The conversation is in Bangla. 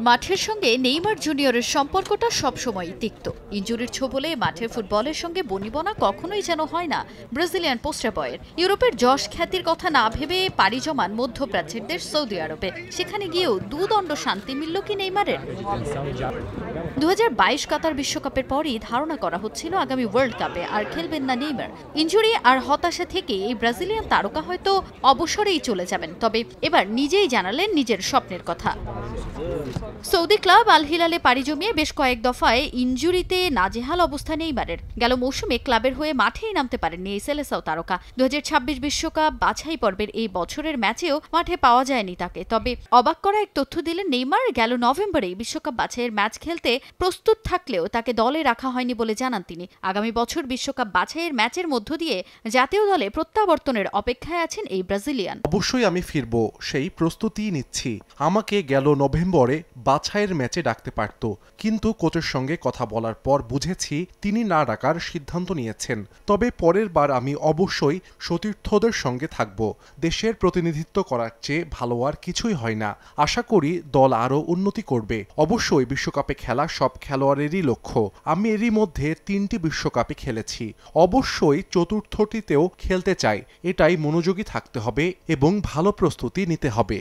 মাঠের সঙ্গে নেইমার জুনিয়রের সম্পর্কটা সবসময় তিক্ত। ইনজুরির ছোবলে মাঠের ফুটবলের সঙ্গে বনিবনা কখনোই যেন হয় না ব্রাজিলিয়ান পোস্টার বয়ের। ইউরোপের যশ খ্যাতির কথা না ভেবে পাড়ি জমান মধ্যপ্রাচ্যের দেশ সৌদি আরবে। সেখানে গিয়েও দুদণ্ড শান্তি মিলল কি নেইমারের? 2022 কাতার বিশ্বকাপের পরই ধারণা করা হচ্ছিল আগামী ওয়ার্ল্ড কাপে আর খেলবেন না নেইমার। ইনজুরি আর হতাশা থেকে এই ব্রাজিলিয়ান তারকা হয়তো অবসরেই চলে যাবেন, তবে এবার নিজেই জানালেন নিজের স্বপ্নের কথা। সৌদি ক্লাব আল হিলালে পাড়ি জমিয়ে বেশ কয়েক দফায় ইনজুরিতে নাজেহাল অবস্থা নেইমারের। গেল মৌসুমে ক্লাবের হয়ে মাঠেই নামতে পারেননি এই সেলেসাও তারকা। 2026 বিশ্বকাপ বাছাই পর্বের এই বছরের ম্যাচেও মাঠে পাওয়া যায়নি তাকে। তবে অবাক করা এক তথ্য দিলেন নেইমার। গেল নভেম্বরেই বিশ্বকাপ বাছাইয়ের ম্যাচ খেলতে প্রস্তুত থাকলেও তাকে দলে রাখা হয়নি বলে জানান তিনি। আগামী বছর বিশ্বকাপ বাছাইয়ের ম্যাচের মধ্য দিয়ে জাতীয় দলে প্রত্যাবর্তনের অপেক্ষায় আছেন এই ব্রাজিলিয়ান। অবশ্যই আমি ফিরব, সেই প্রস্তুতি নিচ্ছি। আমাকে গেল নভেম্বরে বাছাইয়ের ম্যাচে ডাকতে পারত, কিন্তু কোচের সঙ্গে কথা বলার পর বুঝেছি তিনি না ডাকার সিদ্ধান্ত নিয়েছেন। তবে পরের বার আমি অবশ্যই সতীর্থদের সঙ্গে থাকব। দেশের প্রতিনিধিত্ব করার চেয়ে ভালো আর কিছুই হয় না। আশা করি দল আরও উন্নতি করবে। অবশ্যই বিশ্বকাপে খেলা সব খেলোয়াড়েরই লক্ষ্য। আমি এরই মধ্যে 3টি বিশ্বকাপে খেলেছি, অবশ্যই চতুর্থটিতেও খেলতে চাই। এটাই মনোযোগী থাকতে হবে এবং ভালো প্রস্তুতি নিতে হবে।